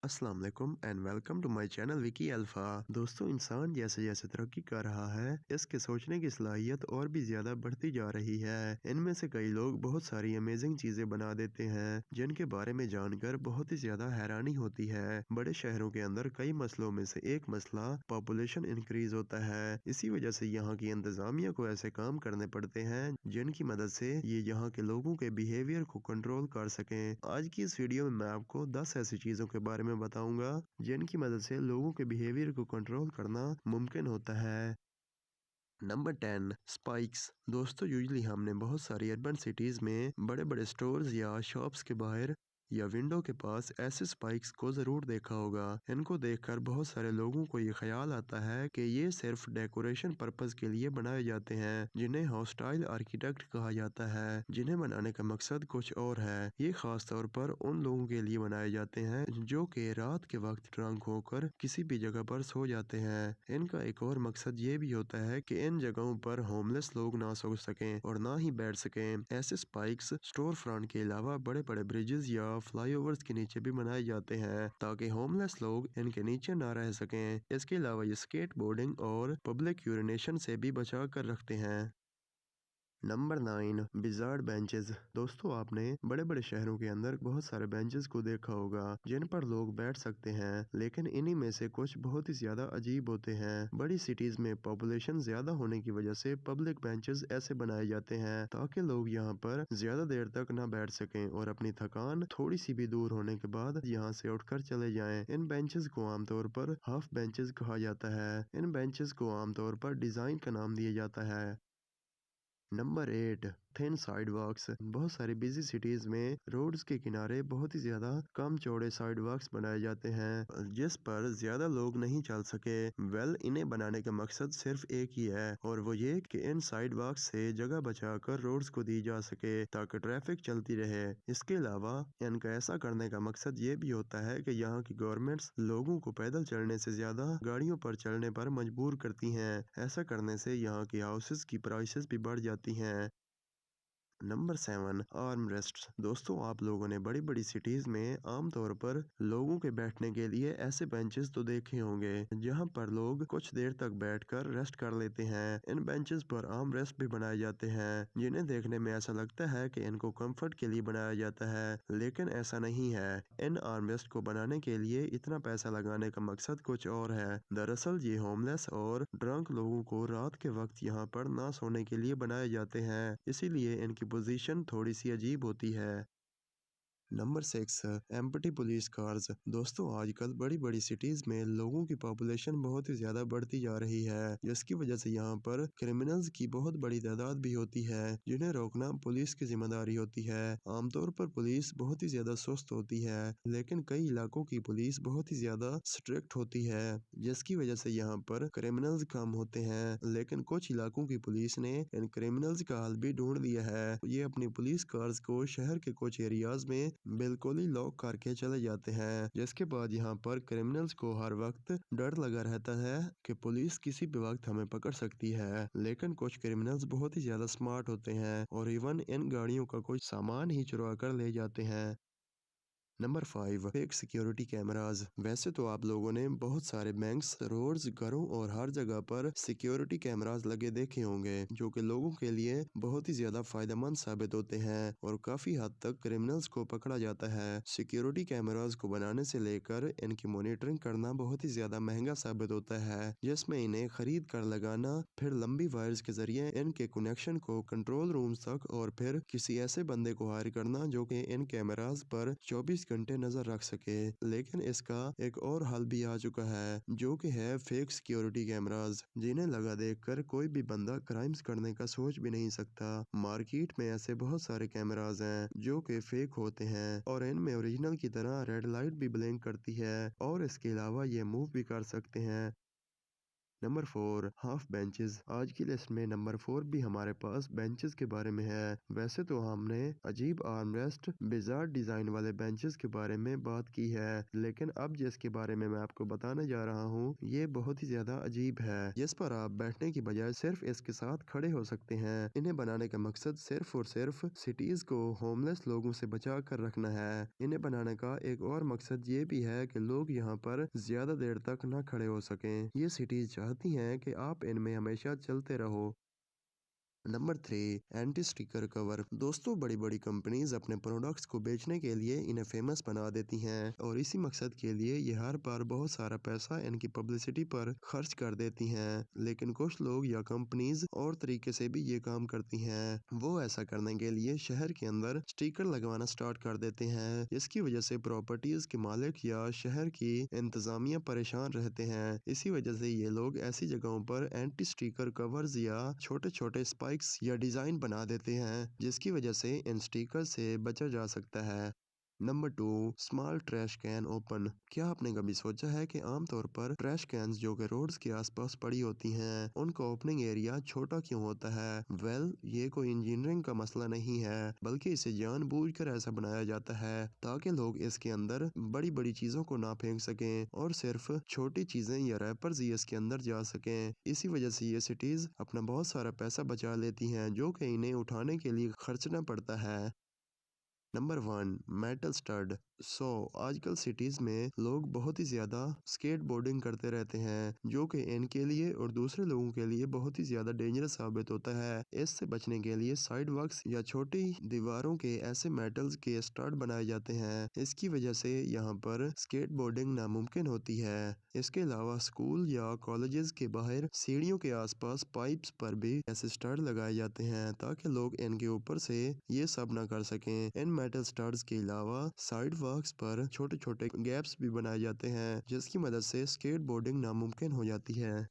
अस्सलाम वालेकुम and welcome to my channel Vicky Alpha. दोस्तों, इंसान जैसे जैसे तरक्की कर रहा है, इसके सोचने की सलाहियत और भी ज़्यादा बढ़ती जा रही है। इनमें से कई लोग बहुत सारी अमेजिंग चीज़ें बना देते हैं, जिनके बारे में जानकर बहुत ही ज़्यादा हैरानी होती है। बड़े शहरों के अंदर कई मसलों में से एक मसला पॉपुलेशन इंक्रीज होता है। इसी वजह से यहाँ की इंतजामिया को ऐसे काम करने पड़ते हैं, जिनकी मदद से ये यहाँ के लोगों के बिहेवियर को कंट्रोल कर सकें। आज की इस वीडियो में मैं आपको 10 ऐसी चीज़ों के बारे में बताऊंगा, जिनकी मदद से लोगों के बिहेवियर को कंट्रोल करना मुमकिन होता है। Number 10, spikes. दोस्तों, यूजली हमने बहुत सारी अर्बन सिटीज में बड़े बड़े स्टोर्स या शॉप्स के बाहर या विंडो के पास ऐसे स्पाइक्स को जरूर देखा होगा। इनको देखकर बहुत सारे लोगों को ये ख्याल आता है कि ये सिर्फ डेकोरेशन पर्पस के लिए बनाए जाते हैं, जिन्हें हॉस्टाइल आर्किटेक्ट कहा जाता है, जिन्हें बनाने का मकसद कुछ और है। ये खास तौर पर उन लोगों के लिए बनाए जाते हैं जो कि रात के वक्त ड्रंक होकर किसी भी जगह पर सो जाते हैं। इनका एक और मकसद ये भी होता है कि इन जगहों पर होमलेस लोग ना सो सकें और ना ही बैठ सकें। ऐसे स्पाइक्स स्टोर फ्रंट के अलावा बड़े बड़े ब्रिजेस या फ्लाईओवर्स के नीचे भी बनाए जाते हैं, ताकि होमलेस लोग इनके नीचे ना रह सकें। इसके अलावा ये स्केट बोर्डिंग और पब्लिक यूरिनेशन से भी बचा कर रखते हैं। Number 9, bizarre benches. दोस्तों, आपने बड़े बड़े शहरों के अंदर बहुत सारे बेंचेस को देखा होगा, जिन पर लोग बैठ सकते हैं, लेकिन इन्हीं में से कुछ बहुत ही ज्यादा अजीब होते हैं। बड़ी सिटीज में पॉपुलेशन ज्यादा होने की वजह से पब्लिक बेंचेस ऐसे बनाए जाते हैं ताकि लोग यहाँ पर ज्यादा देर तक ना बैठ सकें और अपनी थकान थोड़ी सी भी दूर होने के बाद यहाँ से उठकर चले जाएं। इन बेंचेस को आमतौर पर हाफ बेंचेस कहा जाता है। इन बेंचेस को आमतौर पर डिजाइन का नाम दिया जाता है। Number 8, thin sidewalks. बहुत सारी बिजी सिटीज में रोड्स के किनारे बहुत ही ज्यादा कम चौड़े साइडवॉक्स बनाए जाते हैं, जिस पर ज्यादा लोग नहीं चल सके। इन्हें बनाने का मकसद सिर्फ एक ही है, और वो ये कि इन साइडवॉक्स से जगह बचाकर रोड्स को दी जा सके ताकि ट्रैफिक चलती रहे। इसके अलावा इनका ऐसा करने का मकसद ये भी होता है कि यहाँ की गवर्नमेंट्स लोगों को पैदल चलने से ज्यादा गाड़ियों पर चलने पर मजबूर करती हैं। ऐसा करने से यहाँ की हाउसेस की प्राइसेस भी बढ़ जाती हैं। Number 7, arm rest. दोस्तों, आप लोगों ने बड़ी बड़ी सिटीज में आमतौर पर लोगों के बैठने के लिए ऐसे बेंचेस तो देखे होंगे, जहां पर लोग कुछ देर तक बैठकर रेस्ट कर लेते हैं। इन बेंचेस पर आर्म रेस्ट भी बनाए जाते हैं, जिन्हें देखने में ऐसा लगता है कि इनको कंफर्ट के लिए बनाया जाता है, लेकिन ऐसा नहीं है। इन आर्म रेस्ट को बनाने के लिए इतना पैसा लगाने का मकसद कुछ और है। दरअसल ये होमलेस और ड्रंक लोगों को रात के वक्त यहाँ पर ना सोने के लिए बनाए जाते हैं, इसीलिए इनकी पोजीशन थोड़ी सी अजीब होती है। Number 6, empty police cars. दोस्तों, आजकल बड़ी बड़ी सिटीज में लोगों की पॉपुलेशन बहुत ही ज्यादा बढ़ती जा रही है, जिसकी वजह से यहाँ पर क्रिमिनल्स की बहुत बड़ी तादाद भी होती है, जिन्हें रोकना पुलिस की जिम्मेदारी होती है। आमतौर पर पुलिस बहुत ही ज्यादा सुस्त होती है, लेकिन कई इलाकों की पुलिस बहुत ही ज्यादा स्ट्रिक्ट होती है, जिसकी वजह से यहाँ पर क्रिमिनल्स कम होते हैं। लेकिन कुछ इलाकों की पुलिस ने इन क्रिमिनल्स का हल भी ढूंढ दिया है। ये अपनी पुलिस कार्स को शहर के कुछ एरियाज में बिल्कुल ही लॉक करके चले जाते हैं, जिसके बाद यहाँ पर क्रिमिनल्स को हर वक्त डर लगा रहता है कि पुलिस किसी भी वक्त हमें पकड़ सकती है। लेकिन कुछ क्रिमिनल्स बहुत ही ज्यादा स्मार्ट होते हैं और इवन इन गाड़ियों का कुछ सामान ही चुरा कर ले जाते हैं। Number 5, fake security cameras. वैसे तो आप लोगों ने बहुत सारे बैंक्स, रोड्स, घरों और हर जगह पर सिक्योरिटी कैमराज लगे देखे होंगे, जो कि लोगों के लिए बहुत ही ज्यादा फायदेमंद साबित होते हैं और काफी हद तक क्रिमिनल्स को पकड़ा जाता है। सिक्योरिटी कैमराज को बनाने से लेकर इनकी मॉनिटरिंग करना बहुत ही ज्यादा महंगा साबित होता है, जिसमें इन्हें खरीद कर लगाना, फिर लंबी वायर्स के जरिए इनके कनेक्शन को कंट्रोल रूम्स तक, और फिर किसी ऐसे बंदे को हायर करना जो कि इन कैमराज पर 24 घंटे नजर रख सके। लेकिन इसका एक और हल भी आ चुका है, जो कि है फेक सिक्योरिटी कैमराज, जिन्हें लगा देखकर कोई भी बंदा क्राइम्स करने का सोच भी नहीं सकता। मार्केट में ऐसे बहुत सारे कैमराज हैं जो कि फेक होते हैं, और इनमें ओरिजिनल की तरह रेड लाइट भी ब्लिंक करती है, और इसके अलावा ये मूव भी कर सकते हैं। Number 4 half benches. आज की लिस्ट में नंबर 4 भी हमारे पास बेंचेस के बारे में है। वैसे तो हमने अजीब आर्मरेस्ट, बिजार डिजाइन वाले बेंचेस के बारे में बात की है, लेकिन अब जिसके बारे में मैं आपको बताने जा रहा हूँ ये बहुत ही ज्यादा अजीब है, जिस पर आप बैठने की बजाय सिर्फ इसके साथ खड़े हो सकते हैं। इन्हें बनाने का मकसद सिर्फ और सिर्फ सिटीज को होमलेस लोगों से बचा कर रखना है। इन्हें बनाने का एक और मकसद ये भी है कि लोग यहाँ पर ज्यादा देर तक न खड़े हो सकें। ये सिटीज चाहती हैं कि आप इनमें हमेशा चलते रहो। Number 3 anti sticker cover. दोस्तों, बड़ी बड़ी कंपनीज अपने प्रोडक्ट्स को बेचने के लिए इन्हें फेमस बना देती हैं और इसी मकसद के लिए ये हर बार बहुत सारा पैसा इनकी पब्लिसिटी पर खर्च कर देती हैं। लेकिन कुछ लोग या कंपनीज और तरीके से भी ये काम करती हैं। वो ऐसा करने के लिए शहर के अंदर स्टिकर लगवाना स्टार्ट कर देते हैं, जिसकी वजह से प्रॉपर्टीज के मालिक या शहर की इंतजामिया परेशान रहते हैं। इसी वजह से ये लोग ऐसी जगहों पर एंटी स्टिकर कवर्स या छोटे छोटे स्पाइक्स या डिजाइन बना देते हैं, जिसकी वजह से इन स्टिकर से बचा जा सकता है। Number 2 small trash can open. क्या आपने कभी सोचा है कि आमतौर पर ट्रैश कैन्स जो कि रोड्स के आसपास पड़ी होती हैं, उनका ओपनिंग एरिया छोटा क्यों होता है? ये कोई इंजीनियरिंग का मसला नहीं है, बल्कि इसे जानबूझकर ऐसा बनाया जाता है ताकि लोग इसके अंदर बड़ी बड़ी चीजों को ना फेंक सकें और सिर्फ छोटी चीजें या रैपर्स ही इसके अंदर जा सकें। इसी वजह से ये सिटीज अपना बहुत सारा पैसा बचा लेती हैं, जो कि इन्हें उठाने के लिए खर्चना पड़ता है। Number 1 metal stud. आजकल सिटीज में लोग बहुत ही ज्यादा स्केट बोर्डिंग करते रहते हैं, जो कि इनके लिए और दूसरे लोगों के लिए बहुत ही ज्यादा डेंजरस साबित होता है। इससे बचने के लिए साइड वॉक्स या छोटी दीवारों के ऐसे मेटल्स के स्टड बनाए जाते हैं। इसकी वजह से यहाँ पर स्केट बोर्डिंग नामुमकिन होती है। इसके अलावा स्कूल या कॉलेजेस के बाहर सीढ़ियों के आसपास पाइप्स पर भी ऐसे स्टड लगाए जाते हैं ताकि लोग इनके ऊपर से ये सब न कर सकें। इन मेटल स्टड्स के अलावा साइड वॉक्स पर छोटे छोटे गैप्स भी बनाए जाते हैं, जिसकी मदद से स्केट बोर्डिंग नामुमकिन हो जाती है।